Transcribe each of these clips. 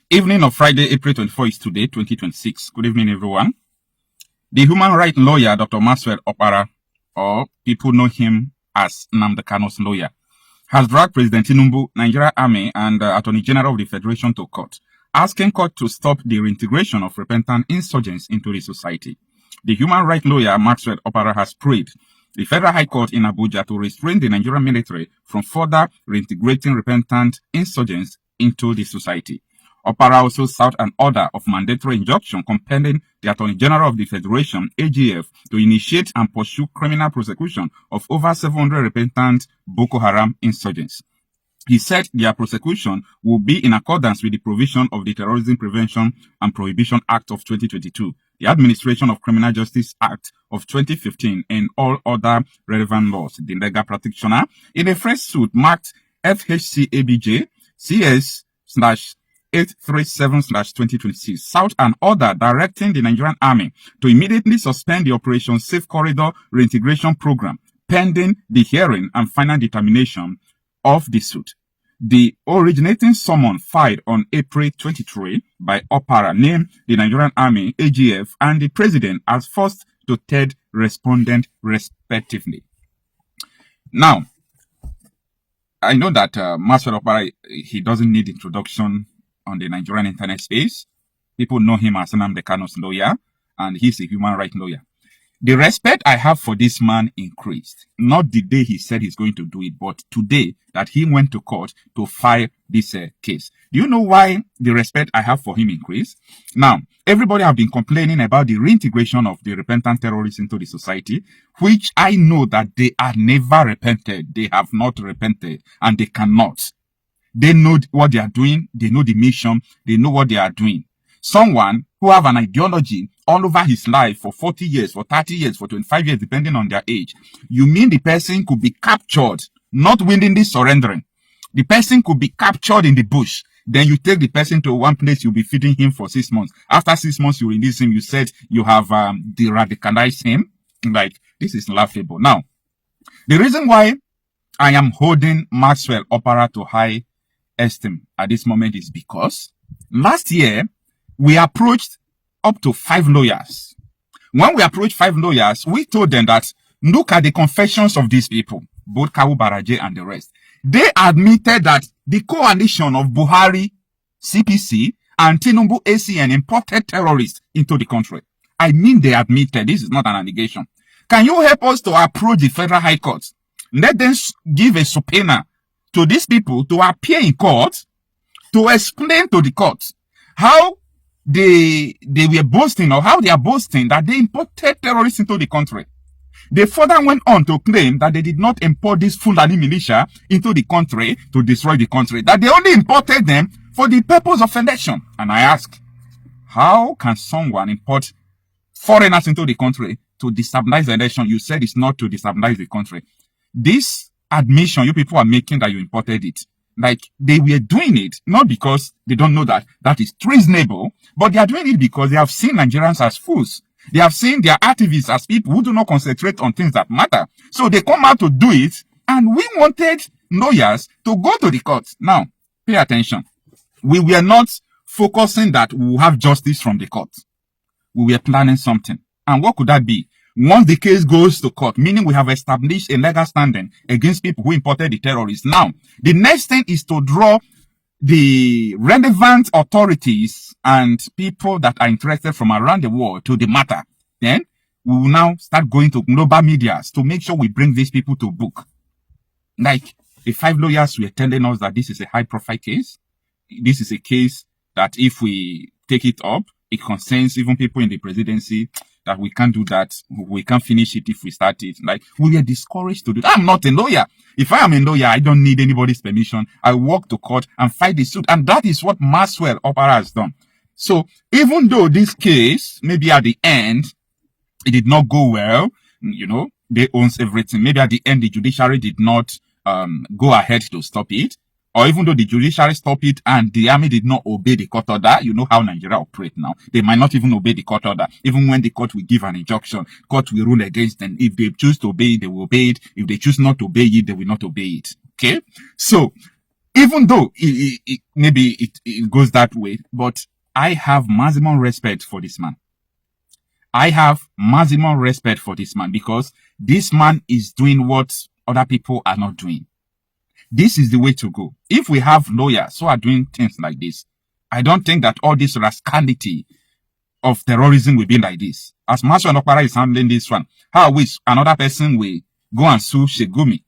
Evening of Friday, April 24 is today, 2026. Good evening, everyone. The human rights lawyer, Dr. Maxwell Opara, or people know him as Nnamdi Kanu's lawyer, has dragged President Tinubu, Nigeria Army, and Attorney General of the Federation to court, asking court to stop the reintegration of repentant insurgents into the society. The human rights lawyer, Maxwell Opara, has prayed the Federal High Court in Abuja to restrain the Nigerian military from further reintegrating repentant insurgents into the society. Opara also sought an order of mandatory injunction compelling the Attorney General of the Federation, AGF, to initiate and pursue criminal prosecution of over 700 repentant Boko Haram insurgents. He said their prosecution will be in accordance with the provision of the Terrorism Prevention and Prohibition Act of 2022, the Administration of Criminal Justice Act of 2015, and all other relevant laws. The legal practitioner, in a fresh suit marked FHC-ABJ CS/837/2026, sought an order directing the Nigerian Army to immediately suspend the Operation Safe Corridor Reintegration Program, pending the hearing and final determination of the suit. The originating summon filed on April 23 by Opara named the Nigerian Army, AGF, and the President as first to third respondent respectively. Now, I know that Maxwell Opara, he doesn't need introduction on the Nigerian internet space. People know him as Nnamdi Kanu's lawyer, and he's a human rights lawyer. The respect I have for this man increased, not the day he said he's going to do it, but today that he went to court to file this case. Do you know why the respect I have for him increased? Now, everybody have been complaining about the reintegration of the repentant terrorists into the society, which I know that they are never repented. They have not repented, and they cannot. They know what they are doing. They know the mission. They know what they are doing. Someone who have an ideology all over his life for 40 years, for 30 years, for 25 years, depending on their age. You mean the person could be captured, not willingly surrendering. The person could be captured in the bush. Then you take the person to one place, you'll be feeding him for 6 months. After 6 months, you release him. You said you have de-radicalized him. Like, this is laughable. Now, the reason why I am holding Maxwell Opara to high esteem at this moment is because last year, we approached up to 5 lawyers. When we approached 5 lawyers, we told them that look at the confessions of these people, both Kawu Baraje and the rest. They admitted that the coalition of Buhari, CPC, and Tinubu ACN imported terrorists into the country. I mean, they admitted. This is not an allegation. Can you help us to approach the Federal High Court? Let them give a subpoena to these people to appear in court to explain to the court how they were boasting, or how they are boasting that they imported terrorists into the country. They further went on to claim that they did not import this Fulani militia into the country to destroy the country, that they only imported them for the purpose of election. And I ask, how can someone import foreigners into the country to destabilize the election? You said it's not to destabilize the country. This admission you people are making that you imported it, like they were doing it not because they don't know that that is treasonable, but they are doing it because they have seen Nigerians as fools. They have seen their activists as people who do not concentrate on things that matter. So they come out to do it, and we wanted lawyers to go to the court. Now, pay attention. We were not focusing that we will have justice from the court. We were planning something. And what could that be? Once the case goes to court, meaning we have established a legal standing against people who imported the terrorists. Now, the next thing is to draw the relevant authorities and people that are interested from around the world to the matter. Then we will now start going to global media to make sure we bring these people to book. Like the 5 lawyers were telling us that this is a high profile case. This is a case that if we take it up, it concerns even people in the presidency, that we can't do that. We can't finish it if we start it. Like, we were discouraged to do that. I'm not a lawyer. If I am a lawyer, I don't need anybody's permission. I walk to court and fight the suit. And that is what Maxwell Opara has done. So even though this case, maybe at the end, it did not go well, you know, they owns everything. Maybe at the end, the judiciary did not go ahead to stop it. Or even though the judiciary stopped it and the army did not obey the court order, you know how Nigeria operate now. They might not even obey the court order. Even when the court will give an injunction, court will rule against them. If they choose to obey it, they will obey it. If they choose not to obey it, they will not obey it. Okay? So, Even though maybe it goes that way, but I have maximum respect for this man. I have maximum respect for this man because this man is doing what other people are not doing. This is the way to go. If we have lawyers who are doing things like this, I don't think that all this rascality of terrorism will be like this. As Master Okpara is handling this one, how I wish another person will go and sue Shegumi,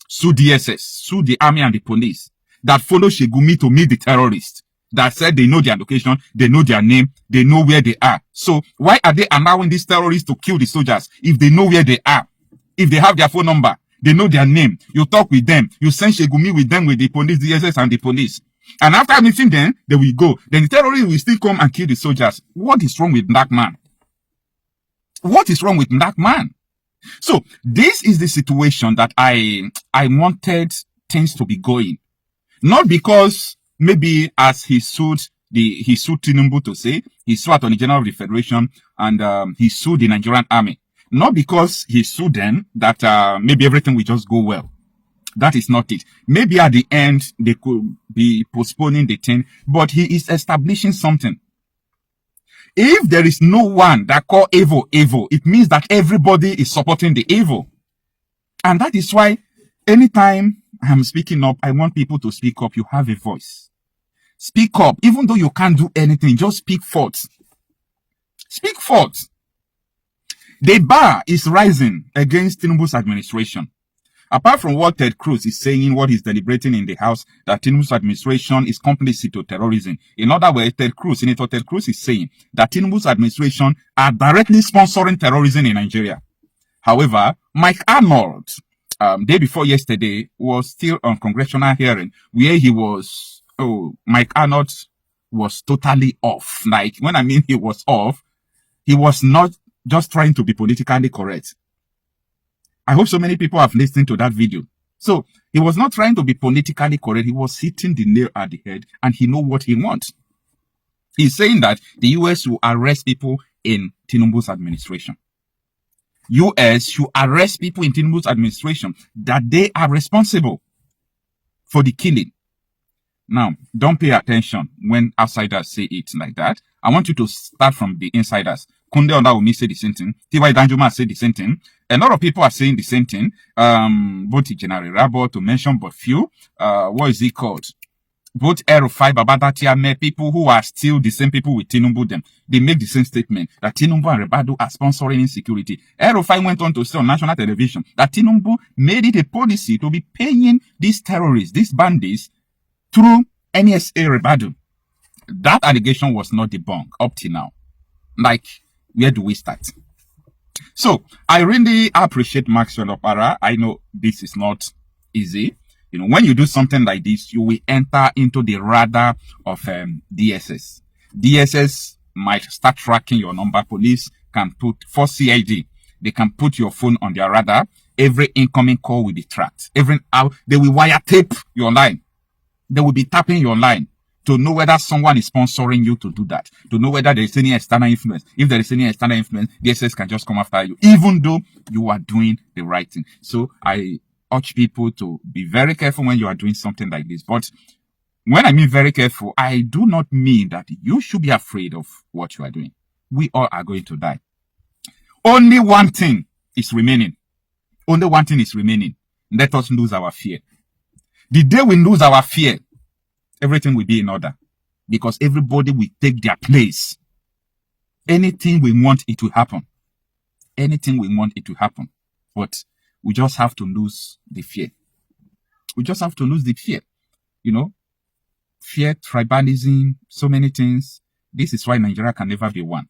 sue DSS, sue the army and the police that follow Shegumi to meet the terrorists, that said they know their location, they know their name, they know where they are. So why are they allowing these terrorists to kill the soldiers if they know where they are? If they have their phone number, they know their name, you talk with them, you send Shegumi with them, with the police, DSS and the police. And after meeting them, they will go. Then the terrorists will still come and kill the soldiers. What is wrong with that man? What is wrong with that man? So this is the situation that I wanted things to be going. Not because maybe as he sued Tinubu to say, he sued Attorney General of the Federation and he sued the Nigerian army. Not because he sued them that maybe everything will just go well. That is not it. Maybe at the end, they could be postponing the thing, but he is establishing something. If there is no one that call evil, evil, it means that everybody is supporting the evil. And that is why anytime I'm speaking up, I want people to speak up. You have a voice. Speak up. Even though you can't do anything, just speak forth. Speak forth. The bar is rising against Tinubu's administration. Apart from what Ted Cruz is saying, what he's deliberating in the House, that Tinubu's administration is complicit to terrorism. In other words, Senator Ted Cruz is saying that Tinubu's administration are directly sponsoring terrorism in Nigeria. However, Mike Arnold, day before yesterday, was still on congressional hearing where Mike Arnold was totally off. Like, when I mean he was off, he was not just trying to be politically correct. I hope so many people have listened to that video. So he was not trying to be politically correct. He was hitting the nail at the head and he knows what he wants. He's saying that the US will arrest people in Tinubu's administration. US should arrest people in Tinubu's administration that they are responsible for the killing. Now, don't pay attention when outsiders say it like that. I want you to start from the insiders. Kunde Ondawumi said the same thing. T.Y. Danjuma said the same thing. A lot of people are saying the same thing. Both General Rabo, to mention but few. What is it called? Both El-Rufai, Babada Tiame, people who are still the same people with Tinubu, them, they make the same statement that Tinubu and Rebadu are sponsoring insecurity. El-Rufai went on to say on national television that Tinubu made it a policy to be paying these terrorists, these bandits, through NSA Rebadu. That allegation was not debunked up till now. Like, where do we start? So, I really appreciate Maxwell Okpara. I know this is not easy. You know, when you do something like this, you will enter into the radar of DSS. DSS might start tracking your number. Police can put, for CID, they can put your phone on their radar. Every incoming call will be tracked. Every hour, they will wiretape your line. They will be tapping your line to know whether someone is sponsoring you to do that, to know whether there is any external influence. If there is any external influence, DSS can just come after you, even though you are doing the right thing. So I urge people to be very careful when you are doing something like this. But when I mean very careful, I do not mean that you should be afraid of what you are doing. We all are going to die. Only one thing is remaining. Only one thing is remaining. Let us lose our fear. The day we lose our fear, everything will be in order because everybody will take their place. Anything we want, it will happen. Anything we want, it will happen. But we just have to lose the fear. We just have to lose the fear. You know, fear, tribalism, so many things. This is why Nigeria can never be one.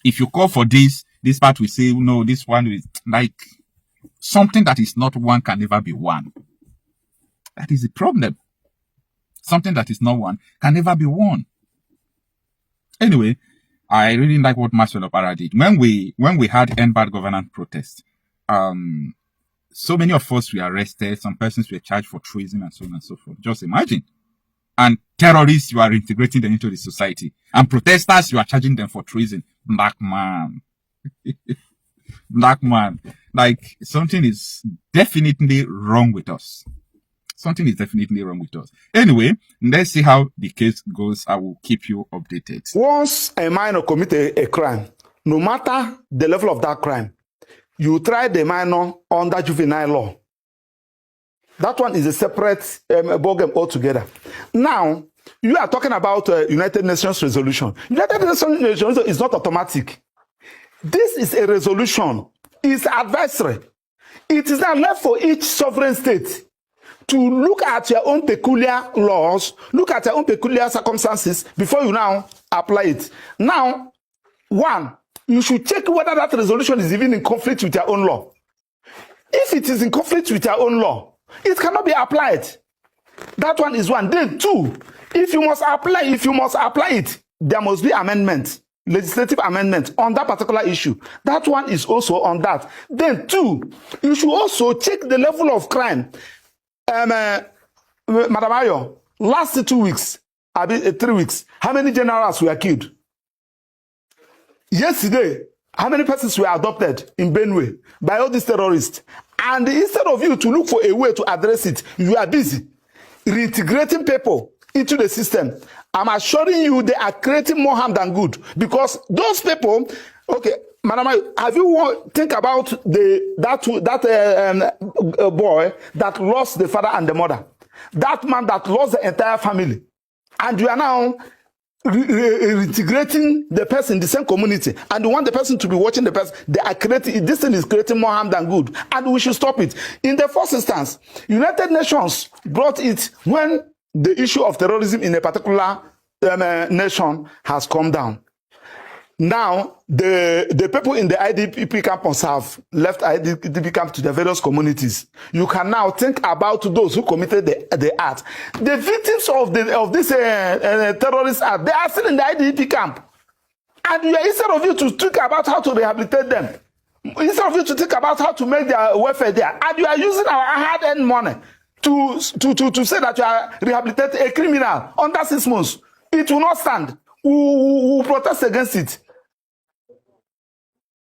If you call for this part will say, no, this one is like something that is not one can never be one. That is the problem. Something that is not one can never be one. Anyway, I really like what Maxwell Okpara did. When we had End Bad Governance protest, so many of us were arrested. Some persons were charged for treason and so on and so forth. Just imagine. And terrorists, you are integrating them into the society. And protesters, you are charging them for treason. Black man. Black man. Like, something is definitely wrong with us. Something is definitely wrong with us. Anyway, let's see how the case goes. I will keep you updated. Once a minor commit a crime, no matter the level of that crime, you try the minor under juvenile law. That one is a separate ballgame altogether. Now, you are talking about United Nations resolution. United Nations resolution is not automatic. This is a resolution. It's advisory. It is now left for each sovereign state to look at your own peculiar laws, look at your own peculiar circumstances before you now apply it. Now, one, you should check whether that resolution is even in conflict with your own law. If it is in conflict with your own law, it cannot be applied. That one is one. Then two, if you must apply it, there must be amendment, legislative amendment on that particular issue. That one is also on that. Then two, you should also check the level of crime. Madam Ayo, last 2 weeks, 3 weeks, how many generals were killed? Yesterday, how many persons were adopted in Benue by all these terrorists? And instead of you to look for a way to address it, you are busy reintegrating people into the system. I'm assuring you they are creating more harm than good, because those people, okay, Madam, have you think about that boy that lost the father and the mother? That man that lost the entire family. And you are now reintegrating the person in the same community, and you want the person to be watching the person. They are creating, this thing is creating more harm than good, and we should stop it. In the first instance, United Nations brought it when the issue of terrorism in a particular nation has come down. Now, the people in the IDP campus have left IDP camp to the various communities. You can now think about those who committed the act. The victims of this terrorist act, they are still in the IDP camp. And instead of you to think about how to rehabilitate them, instead of you to think about how to make their welfare there, and you are using our hard-earned money to say that you are rehabilitating a criminal under 6 months, it will not stand. We will protest against it.